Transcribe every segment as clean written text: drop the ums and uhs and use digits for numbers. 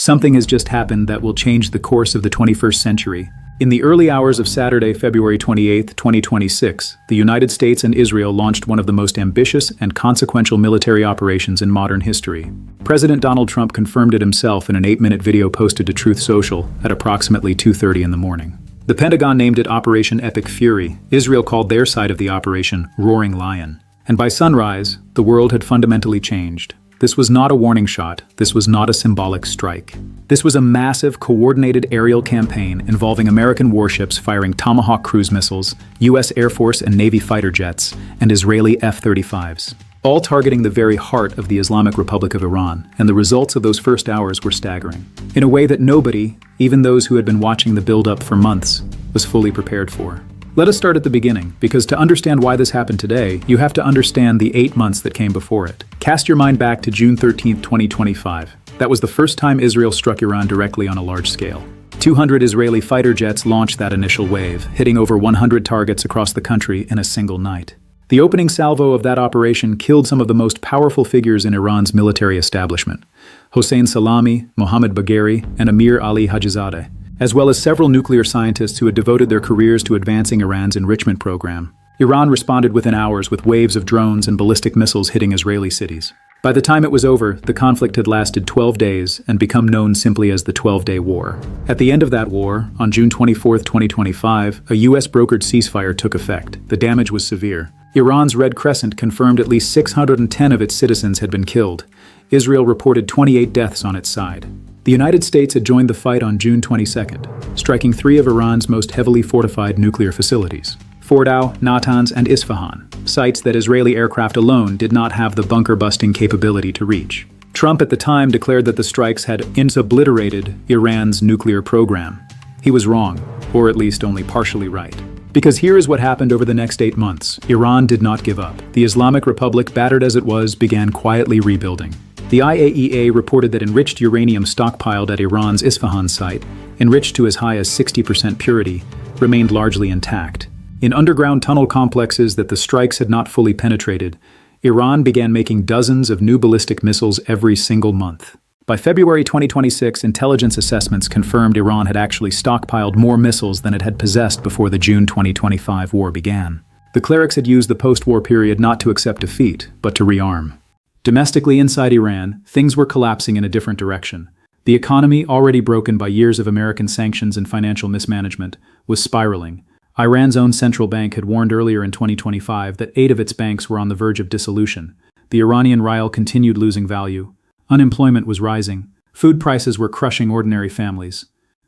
Something has just happened that will change the course of the 21st century. In the early hours of Saturday, February 28, 2026, the United States and Israel launched one of the most ambitious and consequential military operations in modern history. President Donald Trump confirmed it himself in an 8-minute video posted to Truth Social at approximately 2:30 in the morning. The Pentagon named it Operation Epic Fury. Israel called their side of the operation Roaring Lion. And by sunrise, the world had fundamentally changed. This was not a warning shot. This was not a symbolic strike. This was a massive, coordinated aerial campaign involving American warships firing Tomahawk cruise missiles, U.S. Air Force and Navy fighter jets, and Israeli F-35s, all targeting the very heart of the Islamic Republic of Iran, and the results of those first hours were staggering, in a way that nobody, even those who had been watching the buildup for months, was fully prepared for. Let us start at the beginning, because to understand why this happened today, you have to understand the 8 months that came before it. Cast your mind back to June 13, 2025. That was the first time Israel struck Iran directly on a large scale. 200 Israeli fighter jets launched that initial wave, hitting over 100 targets across the country in a single night. The opening salvo of that operation killed some of the most powerful figures in Iran's military establishment: Hossein Salami, Mohammad Bagheri, and Amir Ali Hajizadeh, as well as several nuclear scientists who had devoted their careers to advancing Iran's enrichment program. Iran responded within hours with waves of drones and ballistic missiles hitting Israeli cities. By the time it was over, the conflict had lasted 12 days and become known simply as the 12-Day War. At the end of that war, on June 24, 2025, a U.S.-brokered ceasefire took effect. The damage was severe. Iran's Red Crescent confirmed at least 610 of its citizens had been killed. Israel reported 28 deaths on its side. The United States had joined the fight on June 22nd, striking 3 of Iran's most heavily fortified nuclear facilities: Fordow, Natanz, and Isfahan, sites that Israeli aircraft alone did not have the bunker-busting capability to reach. Trump at the time declared that the strikes had obliterated Iran's nuclear program. He was wrong, or at least only partially right. Because here is what happened over the next 8 months. Iran did not give up. The Islamic Republic, battered as it was, began quietly rebuilding. The IAEA reported that enriched uranium stockpiled at Iran's Isfahan site, enriched to as high as 60% purity, remained largely intact. In underground tunnel complexes that the strikes had not fully penetrated, Iran began making dozens of new ballistic missiles every single month. By February 2026, intelligence assessments confirmed Iran had actually stockpiled more missiles than it had possessed before the June 2025 war began. The clerics had used the post-war period not to accept defeat, but to rearm. Domestically inside Iran, things were collapsing in a different direction. The economy, already broken by years of American sanctions and financial mismanagement, was spiraling. Iran's own central bank had warned earlier in 2025 that 8 of its banks were on the verge of dissolution. The Iranian rial continued losing value. Unemployment was rising. Food prices were crushing ordinary families.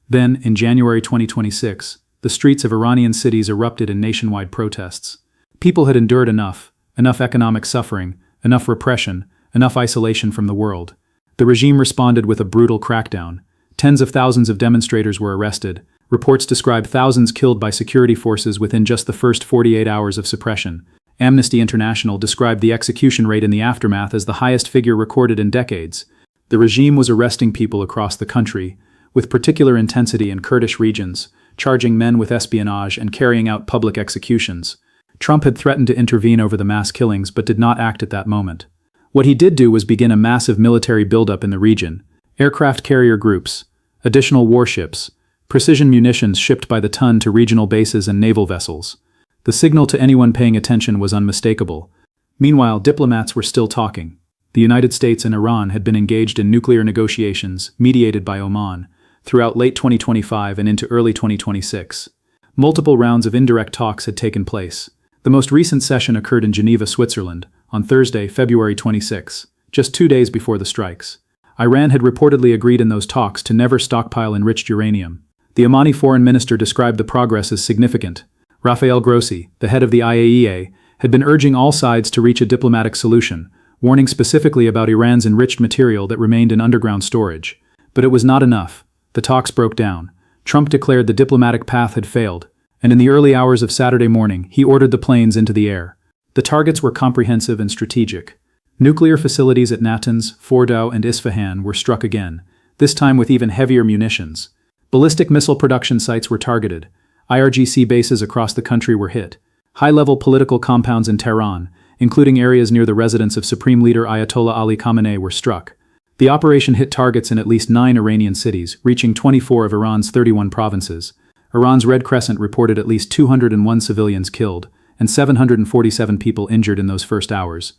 Then, in January 2026, the streets of Iranian cities erupted in nationwide protests. People had endured enough economic suffering, enough repression, enough isolation from the world. The regime responded with a brutal crackdown. Tens of thousands of demonstrators were arrested. Reports describe thousands killed by security forces within just the first 48 hours of suppression. Amnesty International described the execution rate in the aftermath as the highest figure recorded in decades. The regime was arresting people across the country, with particular intensity in Kurdish regions, charging men with espionage and carrying out public executions. Trump had threatened to intervene over the mass killings but did not act at that moment. What he did do was begin a massive military buildup in the region: aircraft carrier groups, additional warships, precision munitions shipped by the ton to regional bases and naval vessels. The signal to anyone paying attention was unmistakable. Meanwhile, diplomats were still talking. The United States and Iran had been engaged in nuclear negotiations, mediated by Oman, throughout late 2025 and into early 2026. Multiple rounds of indirect talks had taken place. The most recent session occurred in Geneva, Switzerland, on Thursday, February 26, just 2 days before the strikes. Iran had reportedly agreed in those talks to never stockpile enriched uranium. The Omani foreign minister described the progress as significant. Rafael Grossi, the head of the IAEA, had been urging all sides to reach a diplomatic solution, warning specifically about Iran's enriched material that remained in underground storage. But it was not enough. The talks broke down. Trump declared the diplomatic path had failed, and in the early hours of Saturday morning, he ordered the planes into the air. The targets were comprehensive and strategic. Nuclear facilities at Natanz, Fordow, and Isfahan were struck again, this time with even heavier munitions. Ballistic missile production sites were targeted. IRGC bases across the country were hit. High-level political compounds in Tehran, including areas near the residence of Supreme Leader Ayatollah Ali Khamenei, were struck. The operation hit targets in at least 9 Iranian cities, reaching 24 of Iran's 31 provinces. Iran's Red Crescent reported at least 201 civilians killed and 747 people injured in those first hours.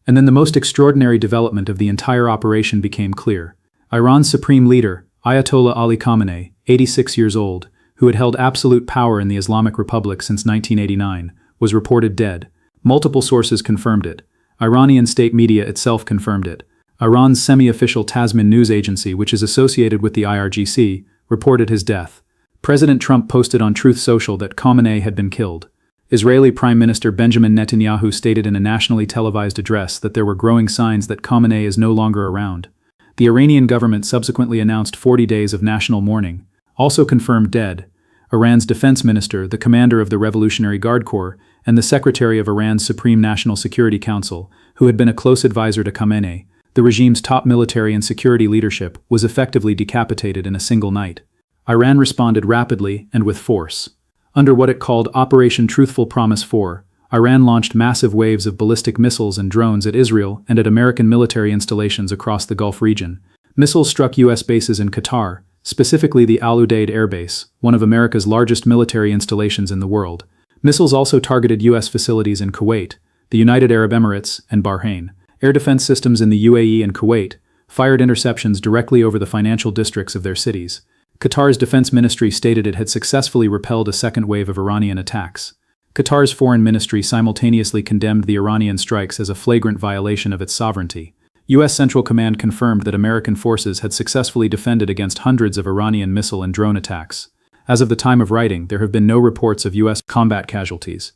And then the most extraordinary development of the entire operation became clear. Iran's supreme leader, Ayatollah Ali Khamenei, 86 years old, who had held absolute power in the Islamic Republic since 1989, was reported dead. Multiple sources confirmed it. Iranian state media itself confirmed it. Iran's semi-official Tasmin news agency, which is associated with the IRGC, reported his death. President Trump posted on Truth Social that Khamenei had been killed. Israeli Prime Minister Benjamin Netanyahu stated in a nationally televised address that there were growing signs that Khamenei is no longer around. The Iranian government subsequently announced 40 days of national mourning. Also confirmed dead, Iran's defense minister, the commander of the Revolutionary Guard Corps, and the secretary of Iran's Supreme National Security Council, who had been a close advisor to Khamenei, the regime's top military and security leadership, was effectively decapitated in a single night. Iran responded rapidly and with force. Under what it called Operation Truthful Promise 4, Iran launched massive waves of ballistic missiles and drones at Israel and at American military installations across the Gulf region. Missiles struck U.S. bases in Qatar, specifically the Al Udeid Air Base, one of America's largest military installations in the world. Missiles also targeted U.S. facilities in Kuwait, the United Arab Emirates, and Bahrain. Air defense systems in the UAE and Kuwait fired interceptions directly over the financial districts of their cities. Qatar's defense ministry stated it had successfully repelled a second wave of Iranian attacks. Qatar's foreign ministry simultaneously condemned the Iranian strikes as a flagrant violation of its sovereignty. U.S. Central Command confirmed that American forces had successfully defended against hundreds of Iranian missile and drone attacks. As of the time of writing, there have been no reports of U.S. combat casualties.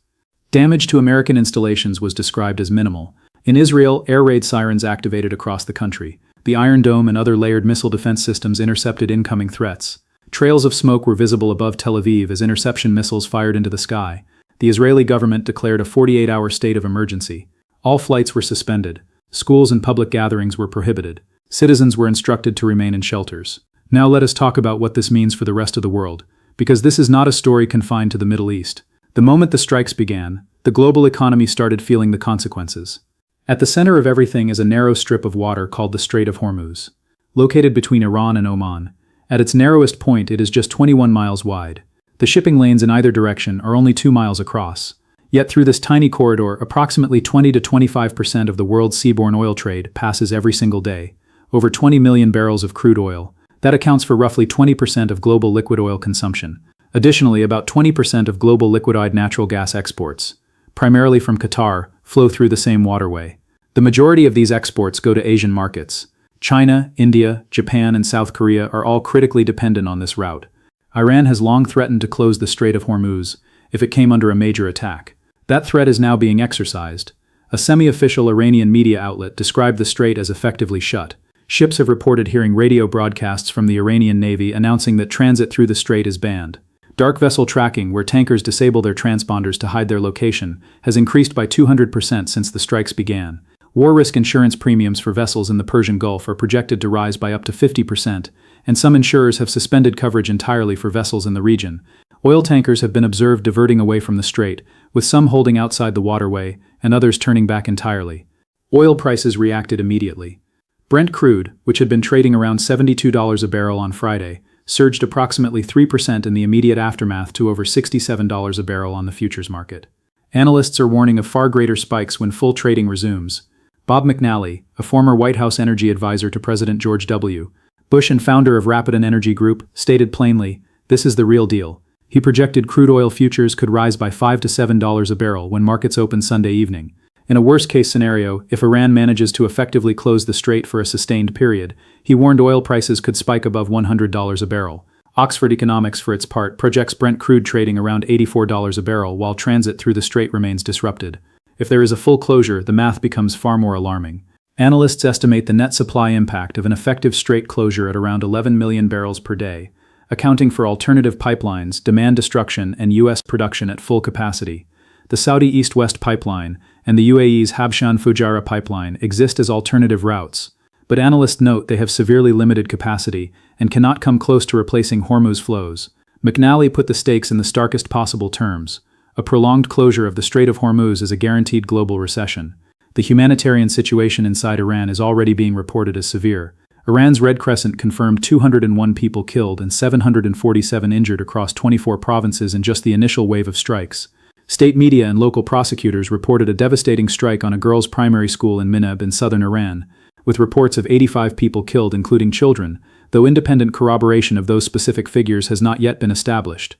Damage to American installations was described as minimal. In Israel, air raid sirens activated across the country. The Iron Dome and other layered missile defense systems intercepted incoming threats. Trails of smoke were visible above Tel Aviv as interception missiles fired into the sky. The Israeli government declared a 48-hour state of emergency. All flights were suspended. Schools and public gatherings were prohibited. Citizens were instructed to remain in shelters. Now let us talk about what this means for the rest of the world, because this is not a story confined to the Middle East. The moment the strikes began, the global economy started feeling the consequences. At the center of everything is a narrow strip of water called the Strait of Hormuz. Located between Iran and Oman, at its narrowest point it is just 21 miles wide. The shipping lanes in either direction are only 2 miles across. Yet through this tiny corridor, approximately 20 to 25% of the world's seaborne oil trade passes every single day. Over 20 million barrels of crude oil. That accounts for roughly 20% of global liquid oil consumption. Additionally, about 20% of global liquefied natural gas exports, primarily from Qatar, flow through the same waterway. The majority of these exports go to Asian markets. China, India, Japan, and South Korea are all critically dependent on this route. Iran has long threatened to close the Strait of Hormuz if it came under a major attack. That threat is now being exercised. A semi-official Iranian media outlet described the strait as effectively shut. Ships have reported hearing radio broadcasts from the Iranian Navy announcing that transit through the strait is banned. Dark vessel tracking, where tankers disable their transponders to hide their location, has increased by 200% since the strikes began. War risk insurance premiums for vessels in the Persian Gulf are projected to rise by up to 50%, and some insurers have suspended coverage entirely for vessels in the region. Oil tankers have been observed diverting away from the strait, with some holding outside the waterway and others turning back entirely. Oil prices reacted immediately. Brent crude, which had been trading around $72 a barrel on Friday, surged approximately 3% in the immediate aftermath to over $67 a barrel on the futures market. Analysts are warning of far greater spikes when full trading resumes. Bob McNally, a former White House energy advisor to President George W. Bush and founder of Rapidan Energy Group, stated plainly, "This is the real deal." He projected crude oil futures could rise by $5 to $7 a barrel when markets open Sunday evening. In a worst-case scenario, if Iran manages to effectively close the strait for a sustained period, he warned oil prices could spike above $100 a barrel. Oxford Economics, for its part, projects Brent crude trading around $84 a barrel while transit through the strait remains disrupted. If there is a full closure, the math becomes far more alarming. Analysts estimate the net supply impact of an effective strait closure at around 11 million barrels per day, accounting for alternative pipelines, demand destruction, and U.S. production at full capacity. The Saudi East-West pipeline and the UAE's Habshan-Fujairah pipeline exist as alternative routes, but analysts note they have severely limited capacity and cannot come close to replacing Hormuz flows. McNally put the stakes in the starkest possible terms. A prolonged closure of the Strait of Hormuz is a guaranteed global recession. The humanitarian situation inside Iran is already being reported as severe. Iran's Red Crescent confirmed 201 people killed and 747 injured across 24 provinces in just the initial wave of strikes. State media and local prosecutors reported a devastating strike on a girls' primary school in Mineb in southern Iran, with reports of 85 people killed, including children, though independent corroboration of those specific figures has not yet been established.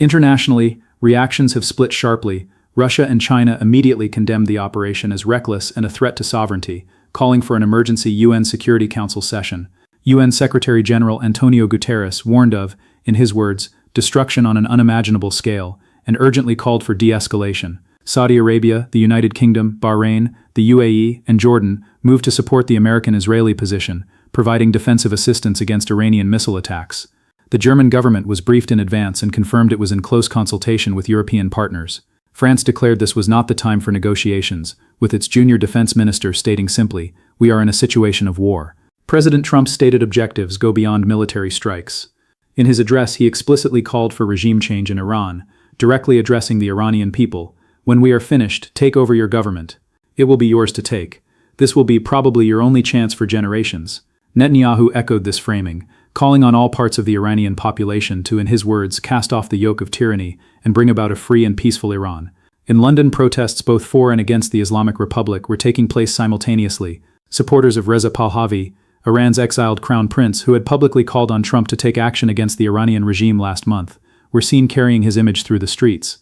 Internationally, reactions have split sharply. Russia and China immediately condemned the operation as reckless and a threat to sovereignty, calling for an emergency UN Security Council session. UN Secretary-General Antonio Guterres warned of, in his words, destruction on an unimaginable scale, and urgently called for de-escalation. Saudi Arabia, the United Kingdom, Bahrain, the UAE, and Jordan moved to support the American-Israeli position, providing defensive assistance against Iranian missile attacks. The German government was briefed in advance and confirmed it was in close consultation with European partners. France declared this was not the time for negotiations, with its junior defense minister stating simply, "We are in a situation of war." President Trump's stated objectives go beyond military strikes. In his address, he explicitly called for regime change in Iran, directly addressing the Iranian people. "When we are finished, take over your government. It will be yours to take. This will be probably your only chance for generations." Netanyahu echoed this framing, calling on all parts of the Iranian population to, in his words, cast off the yoke of tyranny and bring about a free and peaceful Iran. In London, protests both for and against the Islamic Republic were taking place simultaneously. Supporters of Reza Pahlavi, Iran's exiled crown prince who had publicly called on Trump to take action against the Iranian regime last month, were seen carrying his image through the streets.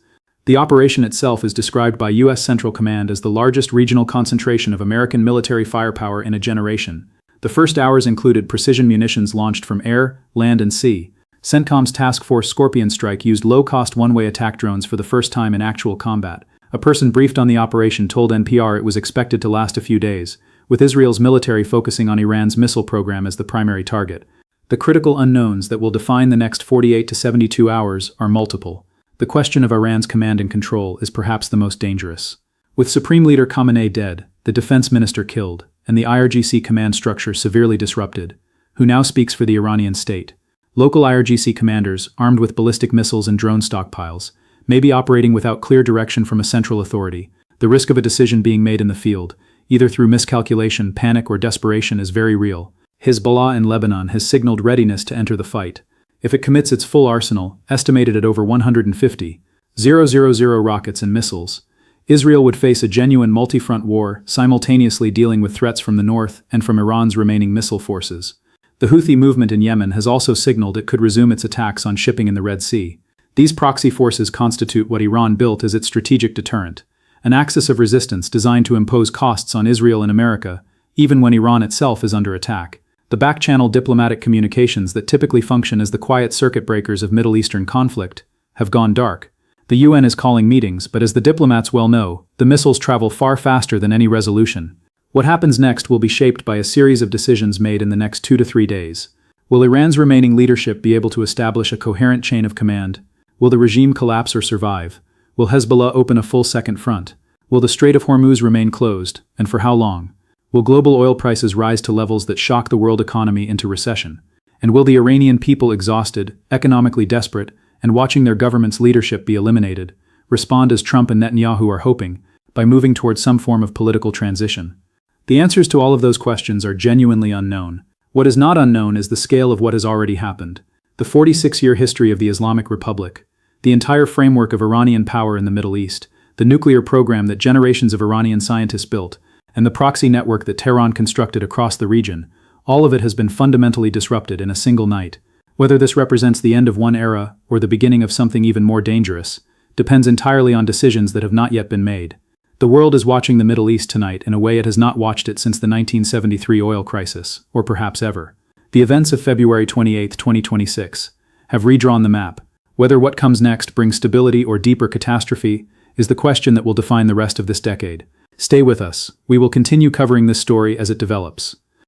The operation itself is described by U.S. Central Command as the largest regional concentration of American military firepower in a generation. The first hours included precision munitions launched from air, land, and sea. CENTCOM's Task Force Scorpion strike used low-cost one-way attack drones for the first time in actual combat. A person briefed on the operation told NPR it was expected to last a few days, with Israel's military focusing on Iran's missile program as the primary target. The critical unknowns that will define the next 48 to 72 hours are multiple. The question of Iran's command and control is perhaps the most dangerous. With Supreme Leader Khamenei dead, the defense minister killed, and the IRGC command structure severely disrupted, who now speaks for the Iranian state? Local IRGC commanders, armed with ballistic missiles and drone stockpiles, may be operating without clear direction from a central authority. The risk of a decision being made in the field, either through miscalculation, panic, or desperation, is very real. Hezbollah in Lebanon has signaled readiness to enter the fight. If it commits its full arsenal, estimated at over 150,000 rockets and missiles, Israel would face a genuine multi-front war, simultaneously dealing with threats from the north and from Iran's remaining missile forces. The Houthi movement in Yemen has also signaled it could resume its attacks on shipping in the Red Sea. These proxy forces constitute what Iran built as its strategic deterrent, an axis of resistance designed to impose costs on Israel and America, even when Iran itself is under attack. The back-channel diplomatic communications that typically function as the quiet circuit breakers of Middle Eastern conflict have gone dark. The UN is calling meetings, but as the diplomats well know, the missiles travel far faster than any resolution. What happens next will be shaped by a series of decisions made in the next 2 to 3 days. Will Iran's remaining leadership be able to establish a coherent chain of command? Will the regime collapse or survive? Will Hezbollah open a full second front? Will the Strait of Hormuz remain closed, and for how long? Will global oil prices rise to levels that shock the world economy into recession? And will the Iranian people, exhausted, economically desperate, and watching their government's leadership be eliminated, respond as Trump and Netanyahu are hoping, by moving towards some form of political transition? The answers to all of those questions are genuinely unknown. What is not unknown is the scale of what has already happened. The 46-year history of the Islamic Republic, the entire framework of Iranian power in the Middle East, the nuclear program that generations of Iranian scientists built, and the proxy network that Tehran constructed across the region, all of it has been fundamentally disrupted in a single night. Whether this represents the end of one era or the beginning of something even more dangerous depends entirely on decisions that have not yet been made. The world is watching the Middle East tonight in a way it has not watched it since the 1973 oil crisis, or perhaps ever. The events of February 28, 2026, have redrawn the map. Whether what comes next brings stability or deeper catastrophe is the question that will define the rest of this decade. Stay with us. We will continue covering this story as it develops.